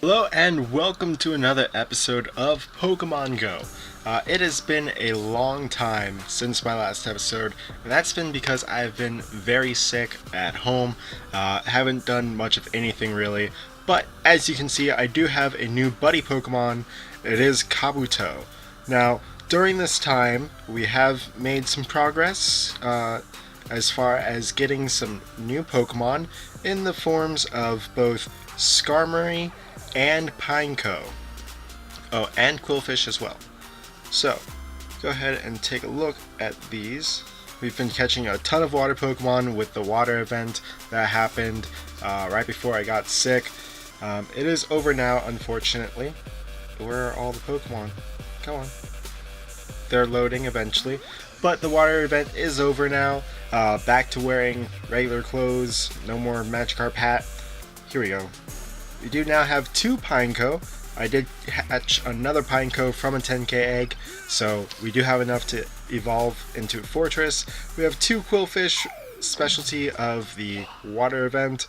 Hello and welcome to another episode of Pokemon Go. It has been a long time since my last episode, and that's been because I've been very sick at home, haven't done much of anything really, but as you can see I do have a new buddy Pokemon. It is Kabuto. Now, during this time we have made some progress as far as getting some new Pokemon in the forms of both Skarmory and Pineco. Oh, and Quillfish as well. So, go ahead and take a look at these. We've been catching a ton of water Pokemon with the water event that happened right before I got sick. It is over now, unfortunately. Where are all the Pokemon? Come on. They're loading eventually. But the water event is over now. Back to wearing regular clothes. No more Magikarp hat. Here we go. We do now have two Pineco. I did hatch another Pineco from a 10k egg, so we do have enough to evolve into a Fortress. We have two Quillfish, specialty of the water event,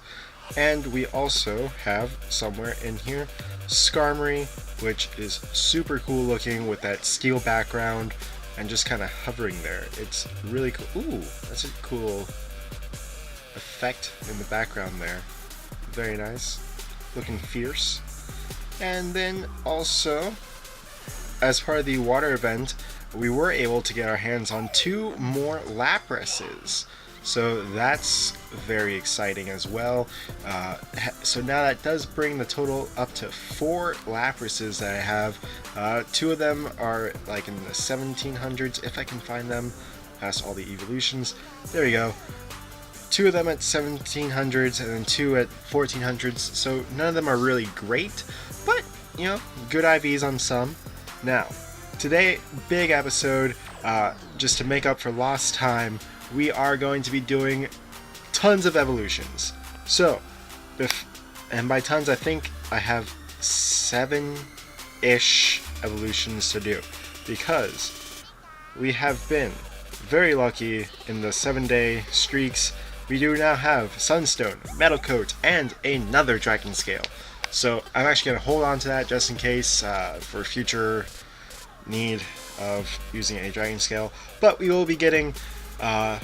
and we also have somewhere in here Skarmory, which is super cool looking with that steel background and just kind of hovering there. It's really cool. Ooh, that's a cool effect in the background there. Very nice. Looking fierce. And then also, as part of the water event, we were able to get our hands on two more Laprases. So that's very exciting as well. So now that does bring the total up to 4 Laprases that I have. Two of them are like in the 1700s, if I can find them, past all the evolutions. There we go. Two of them at 1700s and then two at 1400s, so none of them are really great, but you know, good IVs on some. Now, today, big episode, just to make up for lost time, we are going to be doing tons of evolutions. So, and by tons I think I have 7-ish evolutions to do, because we have been very lucky in the 7-day streaks. We do now have Sunstone, Metal Coat, and another Dragon Scale. So I'm actually going to hold on to that just in case for future need of using a Dragon Scale. But we will be getting... no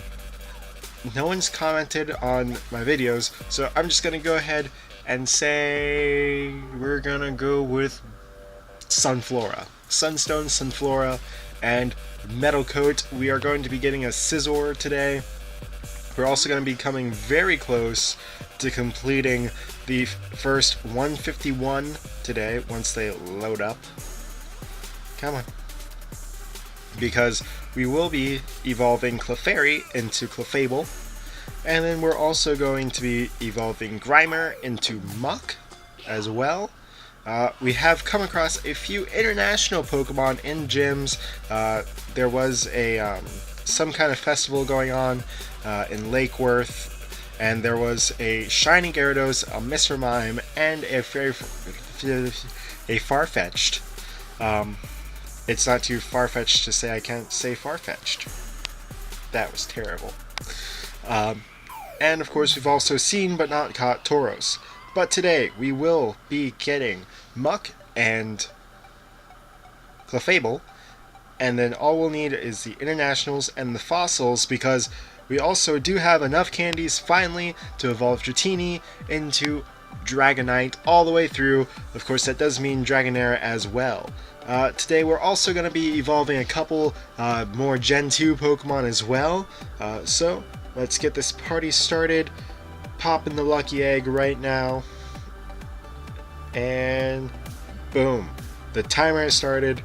one's commented on my videos, so I'm just going to go ahead and say we're going to go with Sunflora. Sunstone, Sunflora, and Metal Coat. We are going to be getting a Scizor today. We're also going to be coming very close to completing the first 151 today once they load up. Come on. Because we will be evolving Clefairy into Clefable. And then we're also going to be evolving Grimer into Muck as well. We have come across a few international Pokemon in gyms. There was a some kind of festival going on in Lake Worth, and there was a Shiny Gyarados, a Mr. Mime, and a Farfetch'd. It's not too far-fetched to say I can't say Farfetch'd. That was terrible. And of course we've also seen but not caught Tauros. But today we will be getting Muck and Clefable, and then all we'll need is the internationals and the fossils, because we also do have enough candies finally to evolve Dratini into Dragonite all the way through. Of course that does mean Dragonair as well. Today we're also going to be evolving a couple more Gen 2 Pokemon as well. So let's get this party started. Pop in the lucky egg right now. And boom. The timer has started.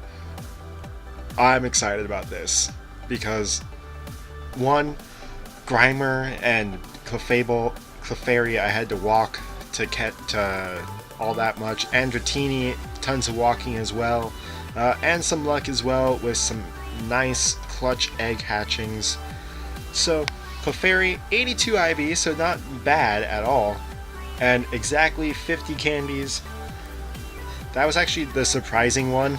I'm excited about this because one, Grimer and Clefairy I had to walk to get all that much, and Dratini, tons of walking as well, and some luck as well with some nice clutch egg hatchings. So Clefairy, 82 IV, so not bad at all, and exactly 50 candies. That was actually the surprising one.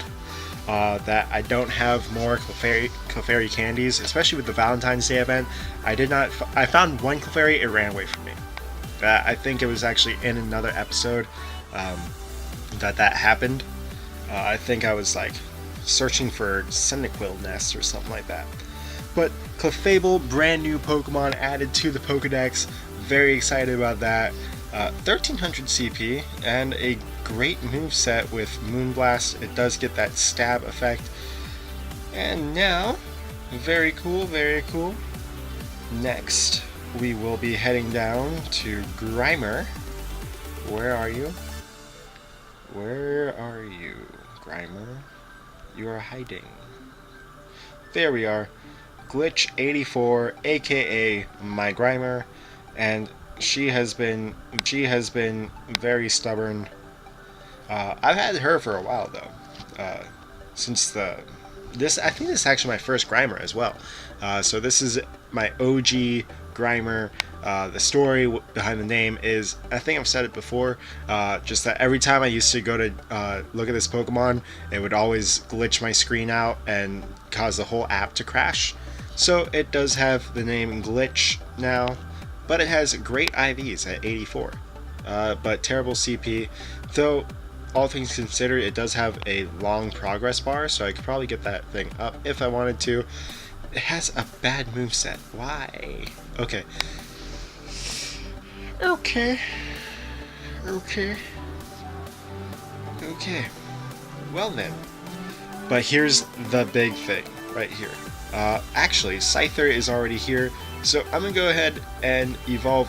That I don't have more Clefairy candies, especially with the Valentine's Day event. I found one Clefairy, it ran away from me. I think it was actually in another episode. that happened. I think I was like searching for Cyndaquil nests or something like that. But Clefable, brand new Pokemon added to the Pokedex. Very excited about that. 1300 CP and a great moveset with Moonblast. It does get that stab effect. And now, very cool, very cool. Next, we will be heading down to Grimer. Where are you? Where are you, Grimer? You are hiding. There we are. Glitch84, aka my Grimer, and she has been very stubborn. I've had her for a while though, since this I think this is actually my first Grimer as well. So this is my OG Grimer. The story behind the name is, I think I've said it before, just that every time I used to go to look at this Pokemon, it would always glitch my screen out and cause the whole app to crash. So it does have the name Glitch now, but it has great IVs at 84, but terrible CP, though all things considered it does have a long progress bar, so I could probably get that thing up if I wanted to. It has a bad moveset. Why? Okay. Okay. Well then. But here's the big thing right here. Actually, Scyther is already here, so I'm gonna go ahead and evolve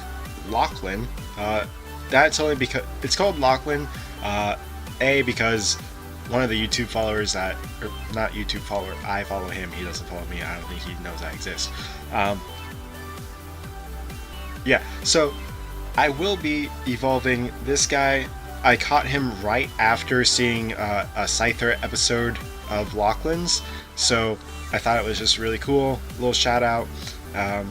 Lachlan. That's only because it's called Lachlan. Because one of the YouTube followers that, or not YouTube follower, I follow him. He doesn't follow me. I don't think he knows I exist. Yeah. So I will be evolving this guy. I caught him right after seeing a Scyther episode of Lachlan's, so I thought it was just really cool. Little shout out. I'll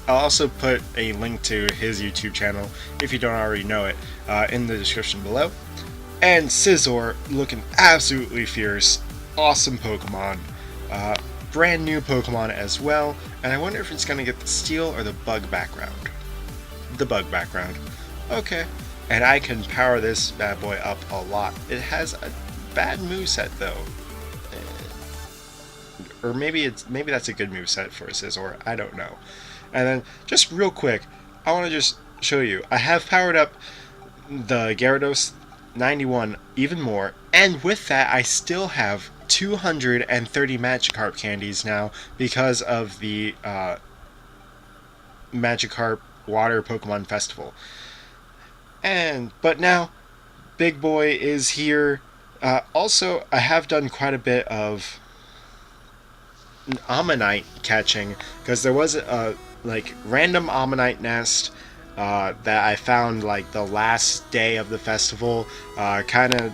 also put a link to his YouTube channel, if you don't already know it, in the description below. And Scizor, looking absolutely fierce. Awesome Pokemon. Brand new Pokemon as well, and I wonder if it's going to get the steel or the bug background. The bug background. Okay. And I can power this bad boy up a lot. It has a bad moveset though. Or maybe that's a good moveset for a Scizor. I don't know. And then just real quick, I want to just show you. I have powered up the Gyarados 91 even more, and with that I still have 230 Magikarp candies now because of the Magikarp Water Pokemon Festival. But now Big Boy is here. Also, I have done quite a bit of Ammonite catching, because there was a random Ammonite nest that I found like the last day of the festival, kind of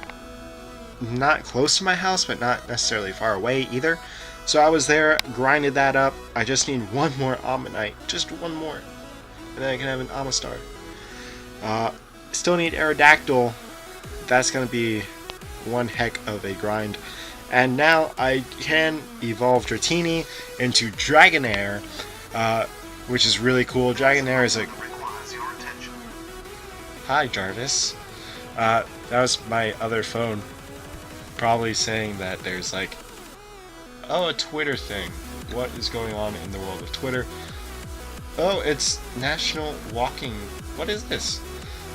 not close to my house, but not necessarily far away either. So I was there, grinded that up. I just need one more Ammonite, just one more, and then I can have an Amistar. Still need Aerodactyl. That's going to be one heck of a grind. And now I can evolve Dratini into Dragonair, which is really cool. Dragonair is a... Hi, Jarvis. That was my other phone. Probably saying that there's like... Oh, a Twitter thing. What is going on in the world of Twitter? Oh, it's National Walking... What is this?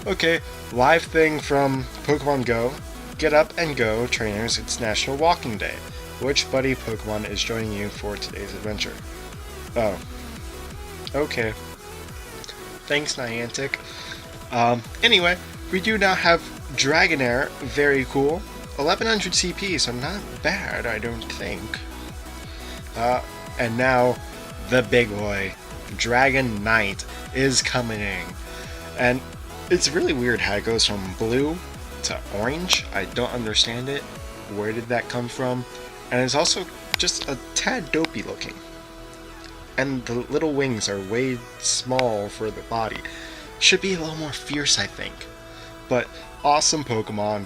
Okay, live thing from Pokemon Go. Get up and go, trainers, it's National Walking Day. Which buddy Pokemon is joining you for today's adventure? Oh. Okay. Thanks, Niantic. Anyway, we do now have Dragonair, very cool. 1100 CP, so not bad, I don't think. And now, the big boy, Dragonite, is coming in. And it's really weird how it goes from blue to orange. I don't understand it. Where did that come from? And it's also just a tad dopey looking. And the little wings are way small for the body. Should be a little more fierce, I think. But awesome Pokemon.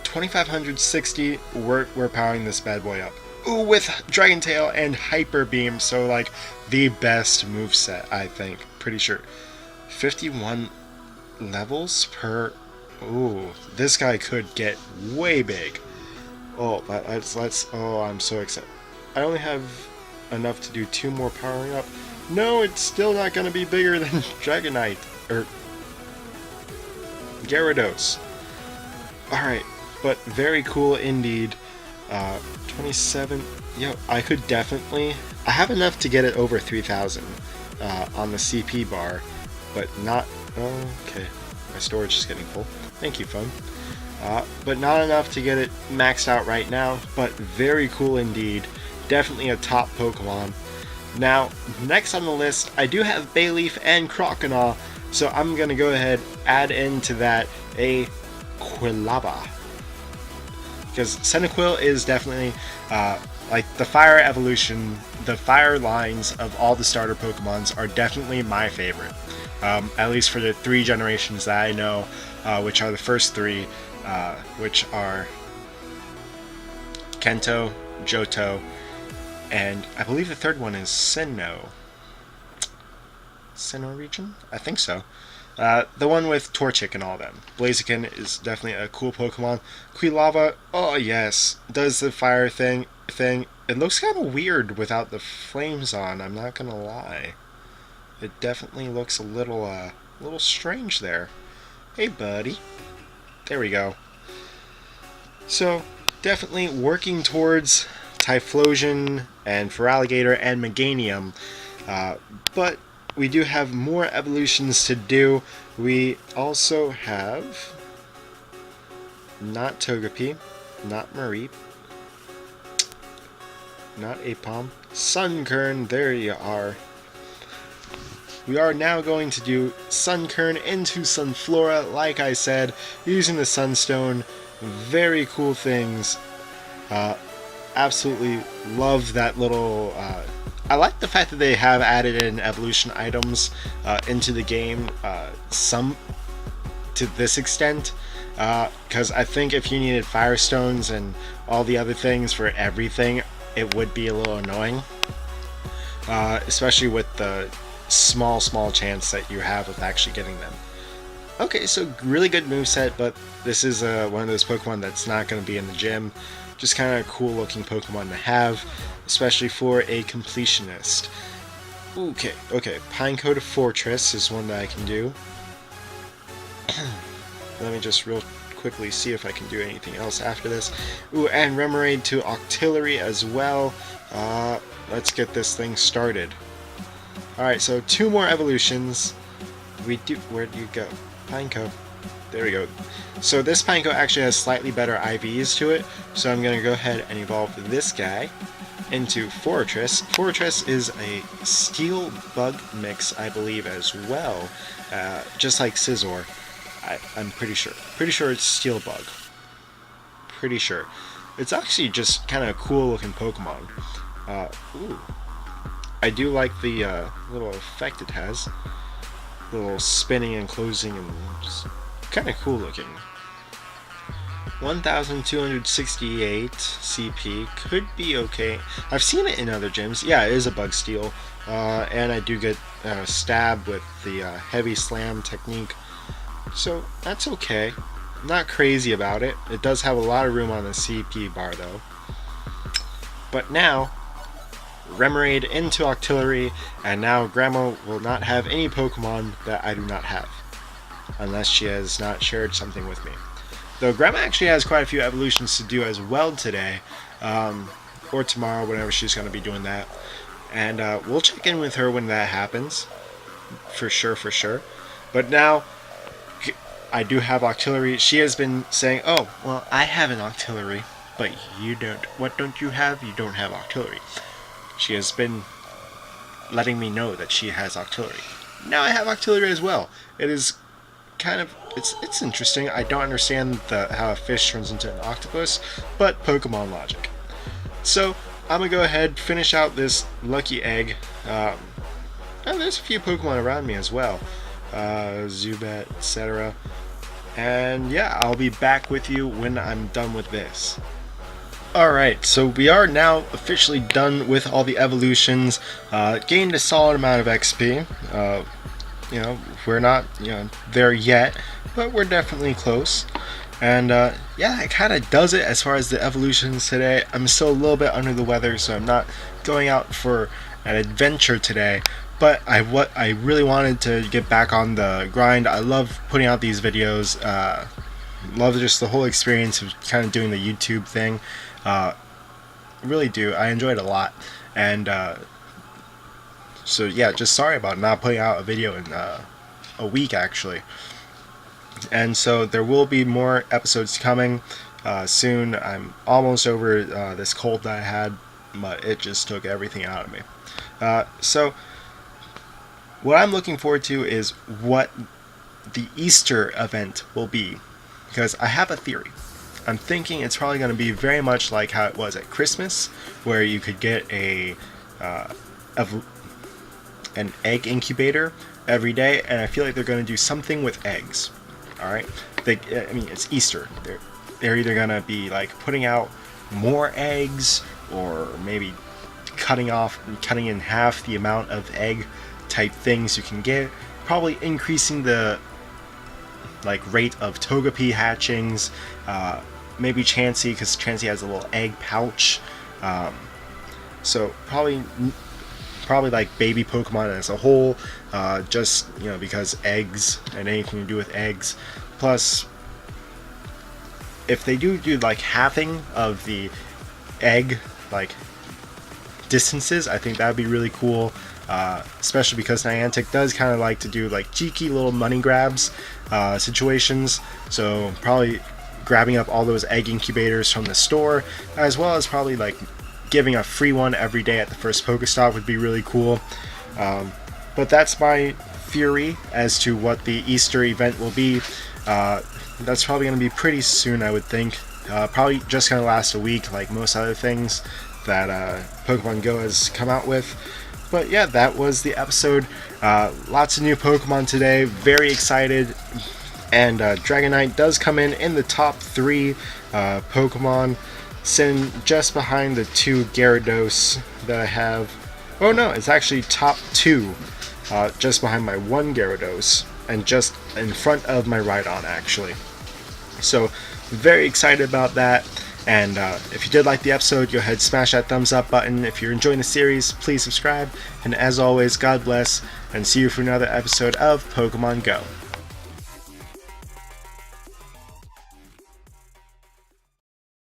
2560, we're powering this bad boy up. Ooh, with Dragon Tail and Hyper Beam, so like the best moveset, I think. Pretty sure. 51 levels per... Ooh, this guy could get way big. Oh, let's. Oh, I'm so excited. I only have enough to do 2 more powering up. No, it's still not going to be bigger than Dragonite or Gyarados. All right, but very cool indeed. 27. Yo, I could definitely. I have enough to get it over 3,000 on the CP bar, but not. Oh, okay, my storage is getting full. Thank you, phone. But not enough to get it maxed out right now, but very cool indeed. Definitely a top Pokemon. Now, next on the list, I do have Bayleaf and Croconaw, so I'm going to go ahead add into that a Quilava. Because Cyndaquil is definitely, like the fire evolution, the fire lines of all the starter Pokemons are definitely my favorite. At least for the 3 generations that I know, which are the first 3, which are Kanto, Johto, and I believe the 3rd one is Sinnoh. Sinnoh region? I think so. The one with Torchic and all them. Blaziken is definitely a cool Pokemon. Quilava, oh yes, does the fire thing. It looks kind of weird without the flames on, I'm not gonna lie. It definitely looks a little strange there. Hey buddy. There we go. So, definitely working towards Typhlosion and Feraligatr and Meganium, but we do have more evolutions to do. We also have not Togepi, not Mareep, not Aipom, Sunkern, there you are. We are now going to do Sunkern into Sunflora, like I said, using the Sunstone. Very cool things. Absolutely love that little... I like the fact that they have added in evolution items into the game, some to this extent, because I think if you needed Firestones and all the other things for everything, it would be a little annoying, especially with the small chance that you have of actually getting them. Okay, so really good moveset, but this is one of those Pokemon that's not going to be in the gym. Just kind of a cool looking Pokemon to have, especially for a completionist. Okay, Pineco to Fortress is one that I can do. Let me just real quickly see if I can do anything else after this. Ooh, and Remoraid to Octillery as well. Let's get this thing started. Alright, so 2 more evolutions. Where do you go? Pineco. There we go. So this Pineco actually has slightly better IVs to it, so I'm going to go ahead and evolve this guy into Fortress. Fortress is a Steel Bug mix, I believe, as well, just like Scizor. I'm pretty sure. Pretty sure it's Steel Bug. Pretty sure. It's actually just kind of a cool looking Pokemon. Ooh. I do like the little effect it has. Little spinning and closing and just kind of cool looking. 1,268 CP could be okay. I've seen it in other gyms. Yeah, it is a Bug Steel. And I do get stabbed with the Heavy Slam technique. So that's okay. Not crazy about it. It does have a lot of room on the CP bar though. But now, Remoraid into Octillery, and now Grandma will not have any Pokemon that I do not have. Unless she has not shared something with me. Though Grandma actually has quite a few evolutions to do as well today. Or tomorrow, whenever she's going to be doing that. And we'll check in with her when that happens. For sure. But now, I do have Octillery. She has been saying, oh, well, I have an Octillery, but you don't. What don't you have? You don't have Octillery. She has been letting me know that she has Octillery. Now I have Octillery as well. It is kind of, it's interesting. I don't understand how a fish turns into an octopus, but Pokemon logic. So, I'm going to go ahead, finish out this lucky egg. And there's a few Pokemon around me as well. Zubat, etc. And yeah, I'll be back with you when I'm done with this. Alright, so we are now officially done with all the evolutions, gained a solid amount of XP. We're not, there yet, but we're definitely close. And yeah, it kind of does it as far as the evolutions today. I'm still a little bit under the weather, so I'm not going out for an adventure today. But I really wanted to get back on the grind. I love putting out these videos. Love just the whole experience of kind of doing the YouTube thing. Really do. I enjoy it a lot. And so yeah, just sorry about not putting out a video in a week actually. And so there will be more episodes coming soon. I'm almost over this cold that I had, but it just took everything out of me. So what I'm looking forward to is what the Easter event will be, because I have a theory. I'm thinking it's probably going to be very much like how it was at Christmas, where you could get an egg incubator every day, and I feel like they're going to do something with eggs. All right, I mean, it's Easter. They're either going to be like putting out more eggs, or maybe cutting in half the amount of egg type things you can get. Probably increasing the rate of Togepi hatchings. Maybe Chansey, because Chansey has a little egg pouch. So probably like baby Pokemon as a whole, just because eggs and anything to do with eggs. Plus, if they do like halving of the egg distances, I think that would be really cool. Especially because Niantic does kind of like to do like cheeky little money grabs situations. So probably grabbing up all those egg incubators from the store, as well as probably like giving a free one every day at the first Pokestop would be really cool. But that's my theory as to what the Easter event will be. That's probably going to be pretty soon, I would think. Probably just going to last a week, like most other things that Pokemon Go has come out with. But yeah, that was the episode. Lots of new Pokemon today. Very excited. And Dragonite does come in the top 3 Pokemon, sitting just behind the 2 Gyarados that I have. Oh no, it's actually top 2, just behind my 1 Gyarados, and just in front of my Rhydon actually. So very excited about that. And if you did like the episode, go ahead, smash that thumbs up button. If you're enjoying the series, please subscribe. And as always, God bless, and see you for another episode of Pokemon Go.